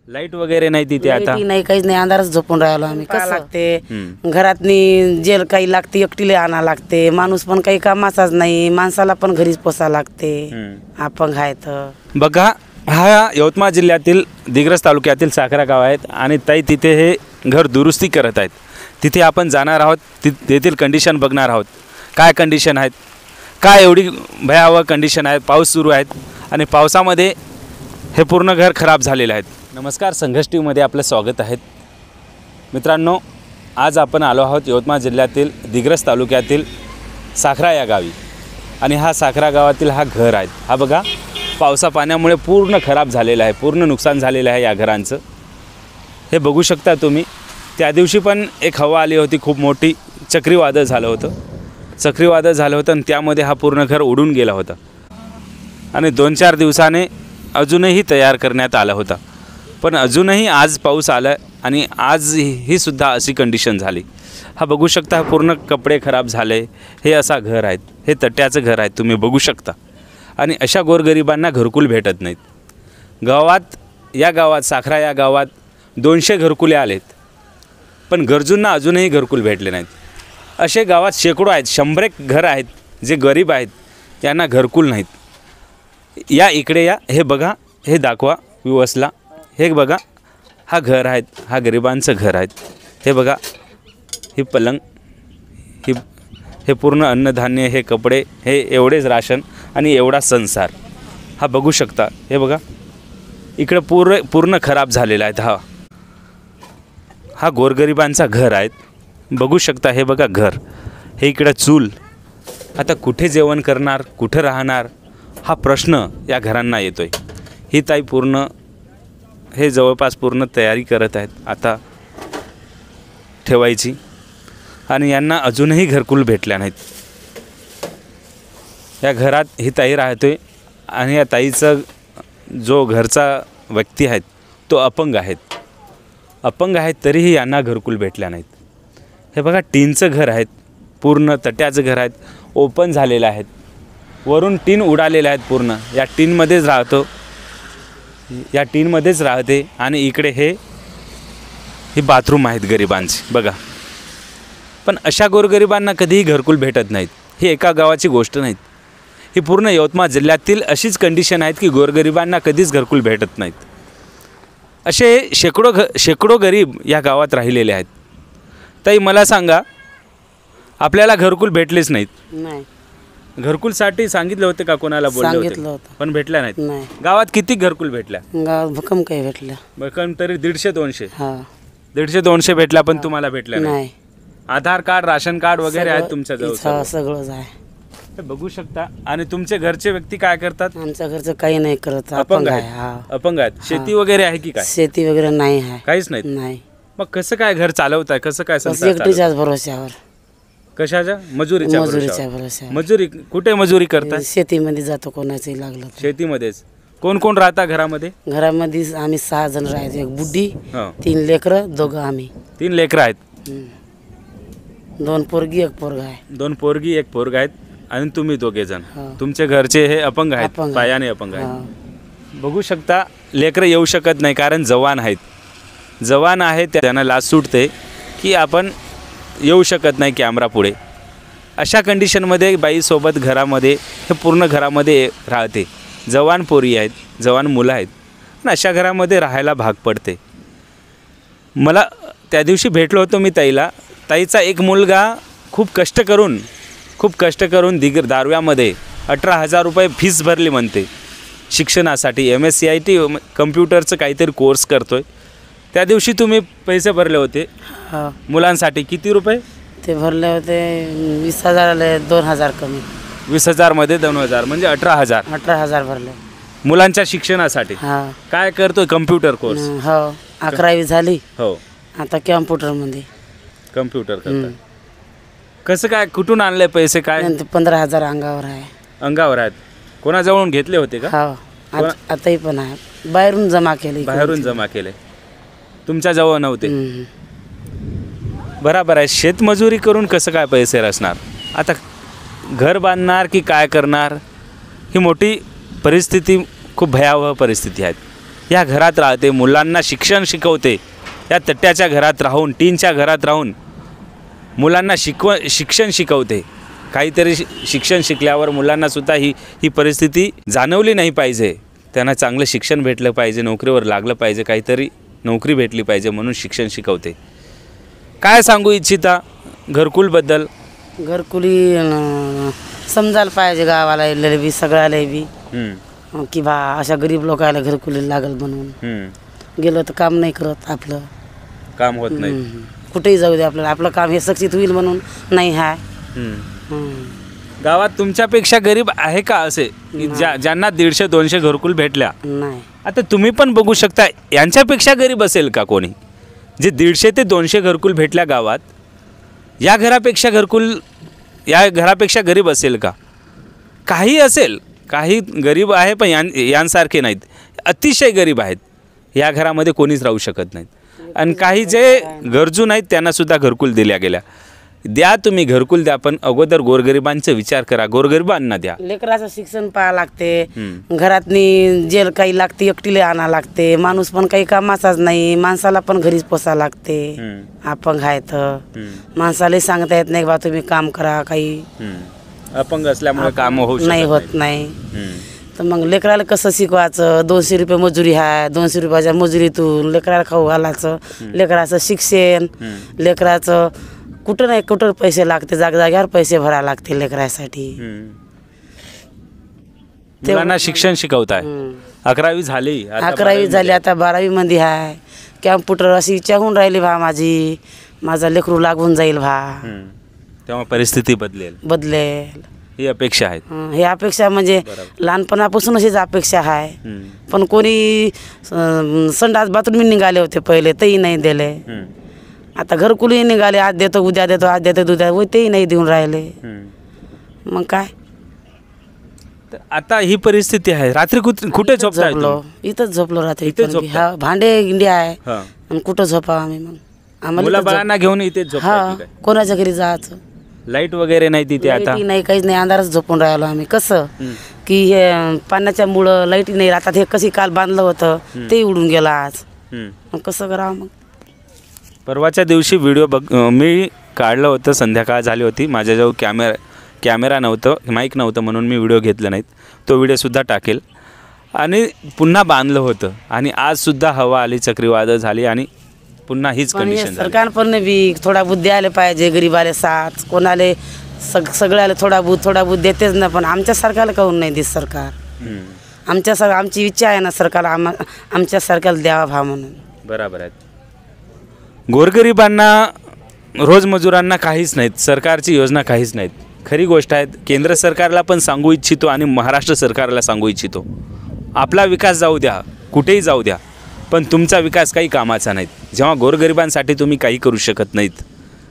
Light वगैरे नाही तिथे आता? लाईटी नाही, काहीच नाही, अंधारच झोपून राहिलो आम्ही. कसं लागते घरातनी जेल काही लागते, एकटीला आणा लागते, माणूस पण काही कामाचाच नाही, माणसाला पण घरीच पोसा लागते. अपंग आहे तर बघा, हा यवतमाळ जिल्ह्यातील दिग्रस तालुक्यातील साखरा गाव आहेत आणि ताई तिथे हे घर दुरुस्ती करत आहेत. तिथे आपण जाणार आहोत, तेथील कंडिशन बघणार आहोत. काय कंडिशन आहेत, काय एवढी भयावह कंडिशन आहे. पाऊस सुरू आहेत आणि पावसामध्ये हे पूर्ण घर खराब झालेलं आहे. नमस्कार, संघर्ष टीव्हीमध्ये आपलं स्वागत आहे. मित्रांनो, आज आपण आलो आहोत यवतमाळ जिल्ह्यातील दिग्रस तालुक्यातील साखरा या गावी आणि हा साखरा गावातील हा घर आहे. हा बघा, पावसा पाण्यामुळे पूर्ण खराब झालेलं आहे, पूर्ण नुकसान झालेलं आहे या घरांचं. हे बघू शकता तुम्ही. त्या दिवशी पण एक हवा आली होती, खूप मोठी चक्रीवादळ झालं होतं आणि त्यामध्ये हा पूर्ण घर उडून गेला होता आणि 2-4 दिवसाने अजूनही तयार करण्यात आला होता. पण अजूनही आज पाऊस आला आणि आज ही सुद्धा अशी कंडिशन झाली. हा बघू शकता, पूर्ण कपडे खराब झाले. हे असा घर आहेत, हे तट्ट्याचं घर आहे, तुम्ही बघू शकता. आणि अशा गोरगरिबांना घरकुल भेटत नाहीत. या गावात साखरा या गावात 200 घरकुले आलेत, पण गरजूंना अजूनही घरकुल भेटले नाहीत. असे गावात शेकडो आहेत, 100 घर आहेत जे गरीब आहेत, त्यांना घरकुल नाहीत. या इकडे या, हे बघा, हे दाखवा विवसला. हे बघा, हा घर आहेत, हा गरिबांचं घर आहेत. हे बघा, ही पलंग, हे पूर्ण अन्नधान्य, हे कपडे, हे एवढेच राशन आणि एवढा संसार. हा बघू शकता. हे बघा, इकडे पूर्ण खराब झालेला आहे. हा गोरगरिबांचा घर आहेत, बघू शकता. हे बघा घर, हे इकडं चूल. आता कुठे जेवण करणार, कुठं राहणार, हा प्रश्न या घरांना येतोय. ही ताई हे जवळपास पूर्ण तयारी करत आहेत आता ठेवायची आणि यांना अजूनही घरकुल भेटल्या नाहीत. या घरात ही ताई राहतोय आणि या ताईचं जो घरचा व्यक्ती आहेत तो अपंग आहेत तरीही यांना घरकुल भेटल्या नाहीत. हे बघा, टीनचं घर आहेत, पूर्ण तट्ट्याचं घर आहेत, ओपन झालेलं आहेत, वरून टीन उडालेलं आहेत पूर्ण. या टीनमध्येच राहते आणि इकडे ही बाथरूम आहेत गरिबांची बघा. पण अशा गोरगरिबांना कधीही घरकुल भेटत नाहीत. ही एका गावाची गोष्ट नाहीत, ही पूर्ण यवतमाळ जिल्ह्यातील अशीच कंडिशन आहेत की गोरगरिबांना कधीच घरकुल भेटत नाहीत. असे शेकडो गरीब या गावात राहिलेले आहेत. ताई, मला सांगा, आपल्याला घरकुल भेटलेच नाहीत? नाही. घरकुलसाठी सांगितलं होतं का, कोणाला बोलले होते पण भेटल्या नाहीत? गावात किती घरकुल भेटल्या? गावात भक्कम काही भेटल्या. भक्कम तरी 150-200 भेटल्या, पण तुम्हाला भेटल्या नाही? आधार कार्ड, राशन कार्ड वगैरे आहेत तुमच्या जवळ? सगळंच आहे. हे बघू शकता. आणि तुमचे घरचे व्यक्ती काय करतात? आमच्या घरचं काही नाही करत, अपंग आहेत. शेती वगैरे आहे की काय? शेती वगैरे नाही आहे, काहीच नाही. मग कसं काय घर चालवताय, कसं काय संसार? एकटीच्याच भरोश्यावर. कशाच्या? मजुरीच्या भरोश्यावर. मजूरी कुठे मजुरी करता? शेतीमध्ये जातो, कोणाचंही लागलं. शेतीमध्येच. कोण कोण राहता घरामध्ये? घरामध्ये आम्ही 6 जण राहतो. एक बुड्ढी, 3 लेकरं, दोघं आम्ही. 3 लेकरं आहेत. 2 पोरगी, 1 पोरगा आहे. 2 पोरगी, 1 पोरगा आहेत आणि तुम्ही 2 जण. तुमचे घरचे हे अपंग आहेत, पायाने अपंग आहेत. बघू शकता. लेकरं येऊ शकत नाही कारण जवान आहेत, त्यांना लाज सुटते की आपण येऊ शकत नाही कॅमेरा पुढे. अशा कंडिशनमध्ये बाईसोबत घरामध्ये, हे पूर्ण घरामध्ये राहते. जवान पोरी आहेत, जवान मुलं आहेत, आणि अशा घरामध्ये राहायला भाग पडते. मला त्या दिवशी भेटलो होतो मी ताईचा एक मुलगा खूप कष्ट करून दारव्यामध्ये 18,000 रुपये फीस भरली म्हणते शिक्षणासाठी. MSCIT कम्प्युटरचं काहीतरी कोर्स करतोय. त्या दिवशी तुम्ही पैसे भरले होते मुलांसाठी. किती रुपये ते भरले होते? 20,000 2,000 कमी. 20,000 मध्ये 2,000 म्हणजे 18,000 भरले मुलांच्या शिक्षणासाठी. काय करतोय? Computer course. हो, 11वी झाली. हो, आता कम्प्युटर करतात. कसं काय, कुठून आणले पैसे? काय? 15,000 अंगावर आहेत. कोणाजवळून घेतले होते का? हो, आताही पण आहे. बाहेरून जमा केले. तुमच्या जवळ नव्हते? बरोबर आहे. शेतमजुरी करून कसं काय पैसे रचणार? आता घर बांधणार की काय करणार? ही मोठी परिस्थिती, खूप भयावह परिस्थिती आहे. या घरात राहते, मुलांना शिक्षण शिकवते, या तट्ट्याच्या घरात राहून, टीनच्या घरात राहून मुलांना शिक्षण शिकवते. काहीतरी शिक्षण शिकल्यावर मुलांनासुद्धा ही परिस्थिती जाणवली नाही पाहिजे. त्यांना चांगलं शिक्षण भेटलं पाहिजे, नोकरीवर लागलं पाहिजे, काहीतरी नोकरी भेटली पाहिजे म्हणून शिक्षण शिकवते. काय सांगू इच्छिता घरकुलबद्दल? घरकुली समजायला पाहिजे गावाला बी सगळ्याला बी की बा अशा गरीब लोकांना घरकुली लागल म्हणून. गेलं तर काम नाही करत, आपलं काम होत नाही. कुठेही जाऊ दे आपल्याला, आपलं काम हे सक्सेस होईल म्हणून नाही आहे. गावात तुमच्यापेक्षा गरीब आहे का असे ज्यांना 150-200 घरकुल भेटल्या? नाही. आता तुम्ही पण बघू शकता, यांच्यापेक्षा गरीब असेल का कोणी जे 150 ते 200 घरकुल भेटल्या गावात? या घरापेक्षा गरीब असेल का? काही असेल, काही गरीब आहे पण यांसारखे नाहीत, अतिशय गरीब आहेत. या घरामध्ये कोणीच राहू शकत नाहीत. आणि काही जे गरजू नाहीत त्यांनासुद्धा घरकुल दिल्या गेल्या. द्या तुम्ही घरकुल द्या, पण अगोदर गोरगरिबांचा विचार करा, गोरगरिबांना द्या. लेकराचं शिक्षण पाहा लागते, घरातनी जेल काही लागते, एकटीले आणा लागते, माणूस पण काही कामाचाच नाही, माणसाला पण घरीच पोसा लागते. अपंग आहे तर माणसाला सांगता येत नाही बा तुम्ही काम करा, काही अपंग असल्यामुळे काम नाही होत नाही. तर मग लेकराला कसं शिकवायचं? 200 रुपये मजुरी आहे, 200 रुपयाच्या मजुरीतून लेकराला खाऊ घालायचं, लेकराचं शिक्षण, लेकराचं कुठं नाही कुठं पैसे लागते, जागेवर पैसे भरायला लागते लेकरासाठी. मुलांना शिक्षण शिकवताय. 11वी झाली, 11वी झाली, आता 12वी मध्ये आहे. कॅम्प्युटर अशी इच्छा होऊन राहिली भा माझा लेकरू लागून जाईल भा, तेव्हा परिस्थिती बदलेल ही अपेक्षा आहे. ही अपेक्षा म्हणजे लहानपणापासून अशीच अपेक्षा आहे. पण कोणी संडास बाथरूम निघाले होते पहिले, तेही नाही दिले. आता घरकुली निघाले, आज देतो उद्या देतो, आज देतो उद्या, तेही नाही देऊन राहिले. मग काय आता ही परिस्थिती आहे. रात्री कुठे झोपलो? इथंच झोपलो रात्री. भांडे गिंडे आहे आणि कुठं झोपा आम्ही? मग आम्हाला बाळांना घेऊन इथेच झोपतो. कोणाच्या घरी जायचं? लाईट वगैरे नाही तिथे, आता नाही, काहीच नाही, अंधारच झोपून राहिलो आम्ही. कसं की हे पाण्याच्या मुळं लाईट नाही राहतात. हे कशी काल बांधलं होतं ते उडून गेलं आज. मग कसं करावं? मग परवाच्या दिवशी व्हिडिओ मी काढलं होतं, संध्याकाळ झाली होती, माझ्याजवळ कॅमेरा नव्हतं, माईक नव्हतं म्हणून मी व्हिडिओ घेतला नाहीत. तो व्हिडिओसुद्धा टाकेल. आणि पुन्हा बांधलं होतं आणि आजसुद्धा हवा आली, चक्रीवादळ झाली आणि पुन्हा हीच कंडिशन. सरकार पण बी थोडा बुद्ध द्यायला पाहिजे. गरीबाले साथ कोणाले सगळ्याला थोडा बुद्ध देतेच ना, पण आमच्या सरकारला काहून नाही देत सरकार? आमची इच्छा आहे ना सरकार आमच्या सरकारला द्यावा भा म्हणून. बरोबर आहे. गोरगरिबांना, रोजमजुरांना काहीच नाहीत, सरकारची योजना काहीच नाहीत. खरी गोष्ट आहे. केंद्र सरकारला पण सांगू इच्छितो आणि महाराष्ट्र सरकारला सांगू इच्छितो, आपला विकास जाऊ द्या, कुठेही जाऊ द्या, पण तुमचा विकास काही कामाचा नाहीत. जेव्हा गोरगरिबांसाठी तुम्ही काही करू शकत नाहीत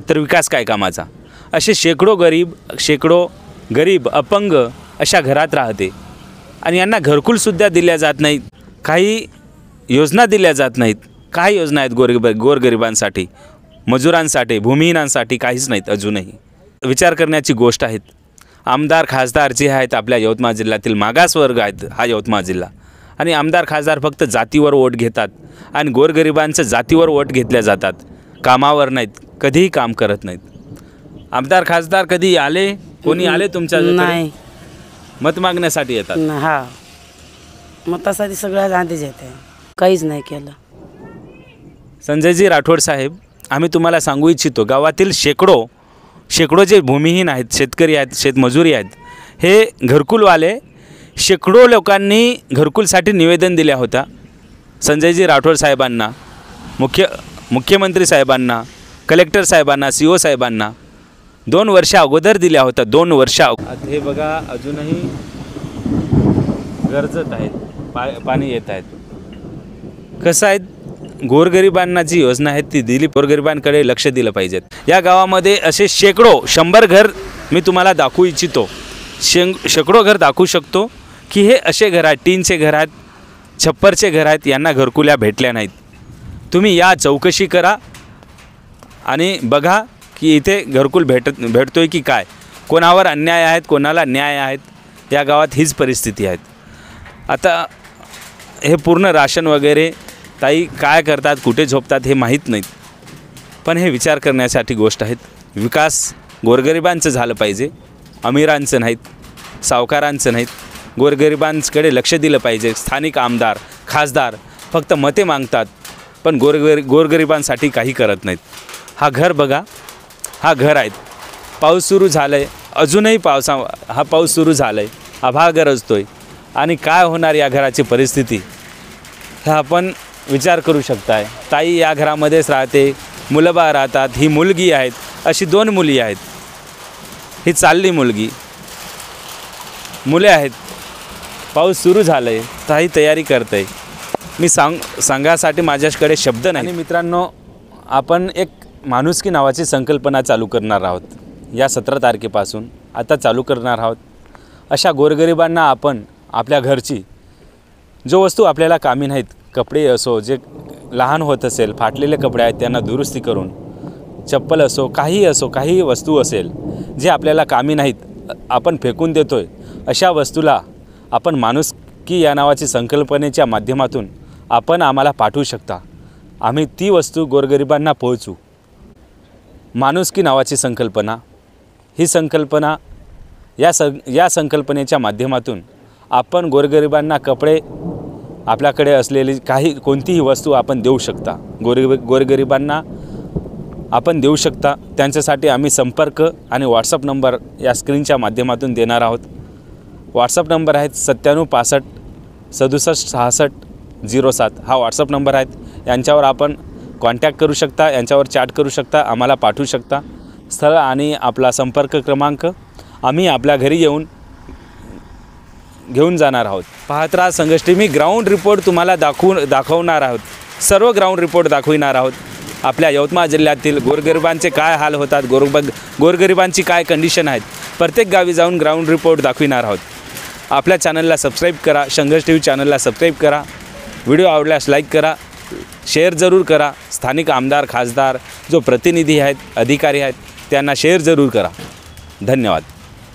तर विकास काय कामाचा? असे शेकडो गरीब अपंग अशा घरात राहते आणि यांना घरकुलसुद्धा दिल्या जात नाहीत, काही योजना दिल्या जात नाहीत. काय योजना आहेत गोरगरिबांसाठी, मजुरांसाठी, भूमिहीनांसाठी? काहीच नाहीत अजूनही. विचार करण्याची गोष्ट आहेत. आमदार खासदार जे आहेत आपल्या यवतमाळ जिल्ह्यातील मागासवर्ग आहेत हा यवतमाळ जिल्हा, आणि आमदार खासदार फक्त जातीवर वोट घेतात आणि गोरगरिबांचं जातीवर वोट घेतल्या जातात, कामावर नाहीत, कधीही काम करत नाहीत. आमदार खासदार कधी आले, कोणी आले तुमच्या? नाही. मत मागण्यासाठी येतात. हा, मतासाठी सगळ्या गांधीच येते, काहीच नाही केलं. संजयजी राठोड साहेब, आम्ही तुम्हाला सांगू इच्छितो, गावातील शेकडो जे भूमिहीन आहेत, शेतकरी आहेत, शेतमजुरी आहेत, हे घरकुलवाले शेकडो लोकांनी घरकुलसाठी निवेदन दिल्या होता संजयजी राठोड साहेबांना, मुख्यमंत्री साहेबांना, कलेक्टर साहेबांना, CO साहेबांना 2 वर्षा अगोदर दिल्या होत्या. 2 वर्षा. हे बघा अजूनही गरजत आहेत, पाणी येत आहेत. कसं आहे, गोरगरिबांना जी योजना आहे ती दिली, गोरगरिबांकडे लक्ष दिलं पाहिजेत. या गावामध्ये असे 100 घर मी तुम्हाला दाखवू इच्छितो, शेकडो घर दाखवू शकतो की हे असे घर आहेत, टीनचे घर आहेत, छप्परचे घर आहेत, यांना घरकुल्या भेटल्या नाहीत. तुम्ही या चौकशी करा आणि बघा की इथे घरकुल भेटतोय की काय, कोणावर अन्याय आहेत, कोणाला न्याय आहेत. या गावात हीच परिस्थिती आहे. आता हे पूर्ण राशन वगैरे ताई काय करतात, कुठे झोपतात हे माहीत नाहीत, पण हे विचार करण्यासाठी गोष्ट आहेत. विकास गोरगरिबांचं झालं पाहिजे, अमीरांचं नाहीत, सावकारांचं नाहीत. गोरगरिबांकडे लक्ष दिलं पाहिजे. स्थानिक आमदार खासदार फक्त मते मागतात, पण गोरगरिबांसाठी काही करत नाहीत. हा घर बघा, हा घर आहेत. पाऊस सुरू झालं आहे, अजूनही हा पाऊस सुरू झाला आहे, आभाळ गरजतो आहे. आणि काय होणार या घराची परिस्थिती हे आपण विचार करू शकताय. ताई या घरामध्येच राहते, मुलं बाळ राहतात. ही मुलगी आहेत, अशी 2 मुली आहेत. ही चालली मुलगी, मुले आहेत. पाऊस सुरू झालं आहे, ताई तयारी करते आहे. मी सांगासाठी माझ्याकडे शब्द नाही. आणि मित्रांनो, आपण एक माणुसकी नावाची संकल्पना चालू करणार आहोत. या 17 तारखेपासून आता चालू करणार आहोत. अशा गोरगरिबांना आपण आपल्या घरची जो वस्तू आपल्याला कामी नाहीत, कपडे असो, जे लहान होत असेल, फाटलेले कपडे आहेत त्यांना दुरुस्ती करून, चप्पल असो, काही वस्तू असेल जे आपल्याला कामी नाहीत, आपण फेकून देतो आहे, अशा वस्तूला आपण माणुसकी या नावाची संकल्पनेच्या माध्यमातून आपण आम्हाला पाठवू शकता. आम्ही ती वस्तू गोरगरिबांना पोहोचू. माणुसकी नावाची संकल्पना, ही संकल्पना या संकल्पनेच्या माध्यमातून आपण गोरगरिबांना कपडे, आपल्याकडे असलेली कोणतीही वस्तू आपण देऊ शकता. गोरगरिबांना आपण देऊ शकता. त्यांच्यासाठी आम्ही संपर्क आणि व्हॉट्सअप नंबर या स्क्रीनच्या माध्यमातून देणार आहोत. व्हॉट्सअप नंबर आहेत 97 65 67 66 07. हा व्हॉट्सअप नंबर आहेत. यांच्यावर आपण कॉन्टॅक्ट करू शकता, यांच्यावर चॅट करू शकता, आम्हाला पाठवू शकता. स्थळ आणि आपला संपर्क क्रमांक आम्ही आपल्या घरी येऊन घेऊन जाणार आहोत. पाहत राहा संघर्ष टीव्ही. ग्राउंड रिपोर्ट तुम्हाला दाखवणार आहोत. सर्व ग्राउंड रिपोर्ट दाखविणार आहोत. आपल्या यवतमाळ जिल्ह्यातील गोरगरिबांचे काय हाल होतात, गोरगरिबांची काय कंडिशन आहेत, प्रत्येक गावी जाऊन ग्राउंड रिपोर्ट दाखविणार आहोत. आपल्या चॅनलला सबस्क्राईब करा, संघर्ष टीव्ही चॅनलला सबस्क्राईब करा. व्हिडिओ आवडल्यास लाईक करा, शेअर जरूर करा. स्थानिक आमदार खासदार जो प्रतिनिधी आहेत, अधिकारी आहेत, त्यांना शेअर जरूर करा. धन्यवाद.